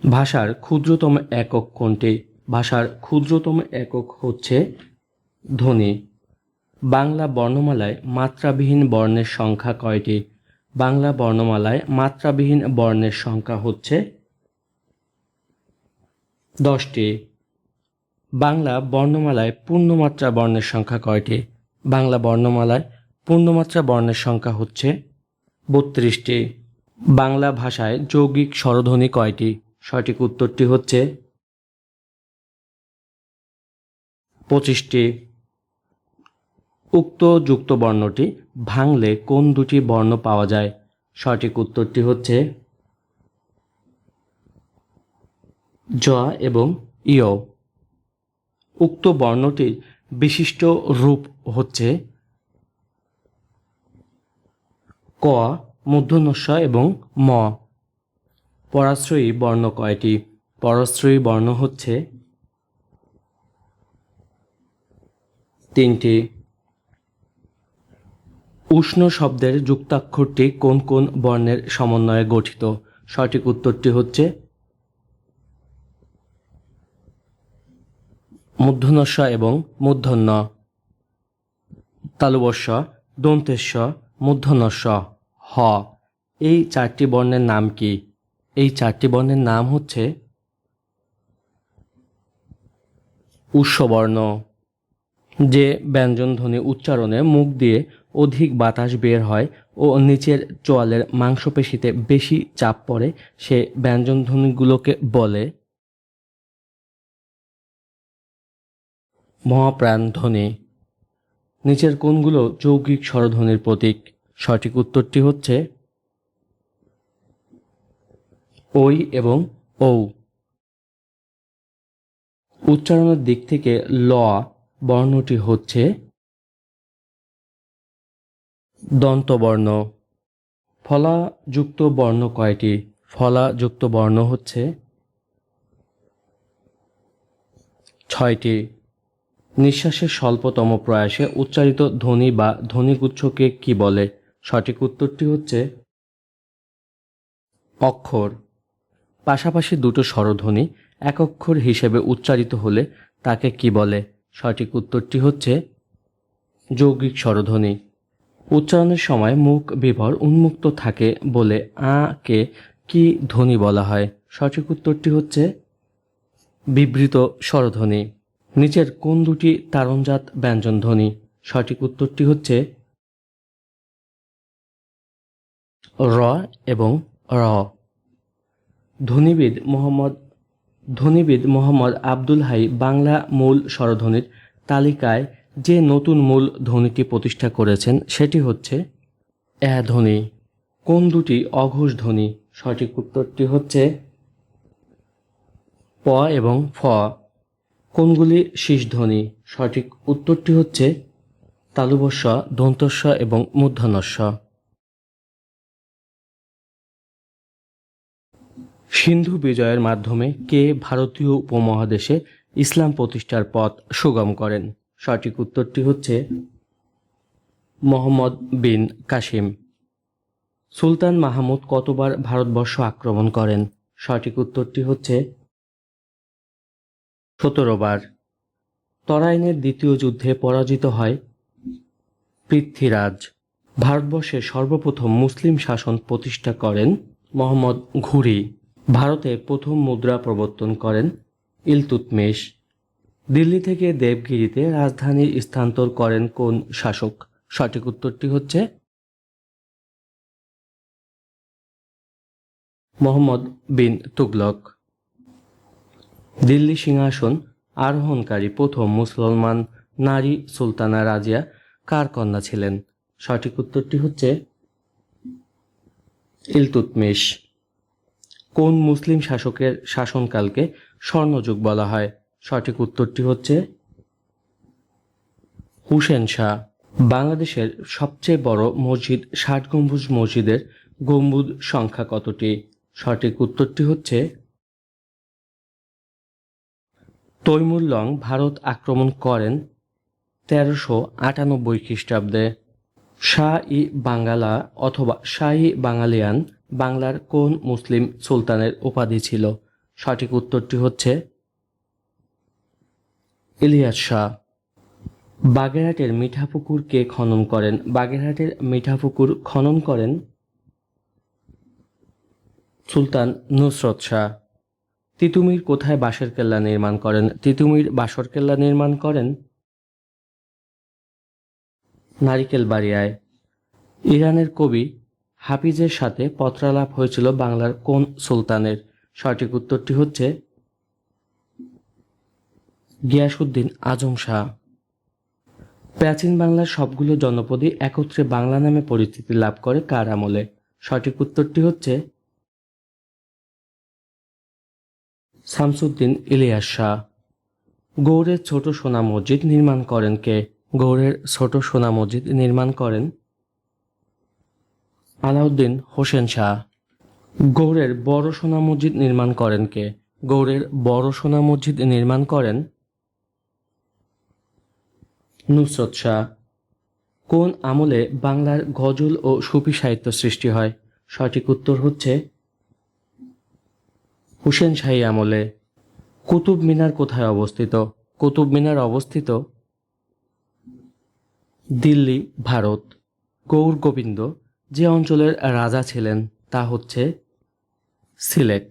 ভাষার ক্ষুদ্রতম একক কোনটি? ভাষার ক্ষুদ্রতম একক হচ্ছে ধ্বনি। বাংলা বর্ণমালায় মাত্রাবিহীন বর্ণের সংখ্যা কয়টি? বাংলা বর্ণমালায় মাত্রাবিহীন বর্ণের সংখ্যা হচ্ছে 10টি। বাংলা বর্ণমালায় পূর্ণমাত্রা বর্ণের সংখ্যা কয়টি? বাংলা বর্ণমালায় পূর্ণমাত্রা বর্ণের সংখ্যা হচ্ছে 32টি। বাংলা ভাষায় যৌগিক স্বরধ্বনি কয়টি? সঠিক উত্তরটি হচ্ছে 25টি। উক্ত যুক্ত বর্ণটি ভাঙলে কোন দুটি বর্ণ পাওয়া যায়? সঠিক উত্তরটি হচ্ছে জ এবং ইয়। উক্ত বর্ণটির বিশিষ্ট রূপ হচ্ছে ক, মূর্ধন্য ষ এবং ম। পরাশ্রয়ী বর্ণ কয়টি? পরাশ্রয়ী বর্ণ হচ্ছে 3টি। উষ্ণ শব্দের যুক্তাক্ষরটি কোন কোন বর্ণের সমন্বয়ে গঠিত? সঠিক উত্তরটি হচ্ছে মূর্ধন্য ষ এবং মূর্ধন্য। তালব্য শ, দন্তেশ, মূর্ধন্য ষ, হ। এই চারটি বর্ণের নাম কি? এই চারটি বর্ণের নাম হচ্ছে উষ্ণবর্ণ। যে ব্যঞ্জনধ্বনি উচ্চারণে মুখ দিয়ে অধিক বাতাস বের হয় ও নিচের চোয়ালের মাংসপেশিতে বেশি চাপ পড়ে সে ব্যঞ্জনধ্বনিগুলোকে বলে মহাপ্রাণ ধ্বনি। নিচের কোনগুলো যৌগিক স্বরধ্বনির প্রতীক? সঠিক উত্তরটি হচ্ছে ওই এবং ঔ। উচ্চারণের দিক থেকে ল বর্ণটি হচ্ছে দন্তবর্ণ। ফলাযুক্ত বর্ণ কয়টি? ফলাযুক্ত বর্ণ হচ্ছে 6টি। নিঃশ্বাসের স্বল্পতম প্রয়াসে উচ্চারিত ধ্বনি বা ধ্বনিগুচ্ছকে কি বলে? সঠিক উত্তরটি হচ্ছে অক্ষর। পাশাপাশি দুটো স্বরধ্বনি এক অক্ষর হিসেবে উচ্চারিত হলে তাকে কি বলে? সঠিক উত্তরটি হচ্ছে যৌগিক স্বরধ্বনি। উচ্চারণের সময় মুখ বিভর উন্মুক্ত থাকে বলে আ কে কি ধ্বনি বলা হয়? সঠিক উত্তরটি হচ্ছে বিবৃত স্বরধ্বনি। নিচের কোন দুটি তারণজাত ব্যঞ্জন ধ্বনি? সঠিক উত্তরটি হচ্ছে র এবং র। ধ্বনিবিদ মোহাম্মদ আব্দুল হাই বাংলা মূল স্বরধ্বনির তালিকায় যে নতুন মূল ধ্বনিটি প্রতিষ্ঠা করেছেন সেটি হচ্ছে এ ধ্বনি। কোন দুটি অঘোষ ধ্বনি? সঠিক উত্তরটি হচ্ছে প এবং ফ। কোনগুলি শীষ ধ্বনি? সঠিক উত্তরটি হচ্ছে তালব্য শ, দন্তস্ব এবং মূর্ধন্য ষ। সিন্ধু বিজয়ের মাধ্যমে কে ভারতীয় উপমহাদেশে ইসলাম প্রতিষ্ঠার পথ সুগম করেন? সঠিক উত্তরটি হচ্ছে মোহাম্মদ বিন কাসিম। সুলতান মাহমুদ কতবার ভারতবর্ষ আক্রমণ করেন? সঠিক উত্তরটি হচ্ছে 17 বার। তরাইনের দ্বিতীয় যুদ্ধে পরাজিত হয় পৃথ্বীরাজ। ভারতবর্ষে সর্বপ্রথম মুসলিম শাসন প্রতিষ্ঠা করেন মোহাম্মদ ঘুরি। ভারতে প্রথম মুদ্রা প্রবর্তন করেন ইলতুৎমিশ। দিল্লি থেকে দেবগিরিতে রাজধানীর স্থানান্তর করেন কোন শাসক? সঠিক উত্তরটি হচ্ছে মোহাম্মদ বিন তুগলক। দিল্লি সিংহাসন আরোহণকারী প্রথম মুসলমান নারী সুলতানা রাজিয়া কার কন্যা ছিলেন? সঠিক উত্তরটি হচ্ছে ইলতুৎমিশ। কোন মুসলিম শাসকের শাসনকালকে স্বর্ণযুগ বলা হয়? সঠিক উত্তরটি হচ্ছে হুসেন শাহ। বাংলাদেশের সবচেয়ে বড় মসজিদ 60 গম্বুজ মসজিদের গম্বুজ সংখ্যা কতটি? সঠিক উত্তরটি হচ্ছে তৈমুর লং ভারত আক্রমণ করেন 1398 খ্রিস্টাব্দে। শাহ-ই বাঙ্গালা অথবা শাহী বাঙালিয়ান বাংলার কোন মুসলিম সুলতানের উপাধি ছিল? সঠিক উত্তরটি হচ্ছে ইলিয়াস শাহ। বাগেরহাটের মিঠাপুকুর কে খনন করেন? বাগেরহাটের মিঠাপুকুর খনন করেন সুলতান নুসরত শাহ। তিতুমির কোথায় বাঁশের কেল্লা নির্মাণ করেন? তিতুমির বাঁশের কেল্লা নির্মাণ করেন নারিকেলবাড়িয়ায়। ইরানের কবি হাফিজের সাথে পত্রালাপ হয়েছিল বাংলার কোন সুলতানের? সঠিক উত্তরটি হচ্ছে গিয়াসউদ্দিন আজম শাহ। প্রাচীন বাংলার সবগুলো জনপদই একত্রে বাংলা নামে পরিচিতি লাভ করে কার আমলে? সঠিক উত্তরটি হচ্ছে শামসুদ্দিন ইলিয়াস শাহ। গৌড়ের ছোট সোনা মসজিদ নির্মাণ করেন কে? গৌড়ের ছোট সোনা মসজিদ নির্মাণ করেন আলাউদ্দিন হোসেন শাহ। গৌড়ের বড় সোনা মসজিদ নির্মাণ করেন কে? গৌড়ের বড় সোনা মসজিদ নির্মাণ করেন নুসরত শাহ। কোন আমলে বাংলার গজল ও সুফি সাহিত্য সৃষ্টি হয়? সঠিক উত্তর হচ্ছে হুসেন শাহী আমলে। কুতুব মিনার কোথায় অবস্থিত? কুতুব মিনার অবস্থিত দিল্লি, ভারত। গৌর গোবিন্দ যে অঞ্চলের রাজা ছিলেন তা হচ্ছে সিলেট।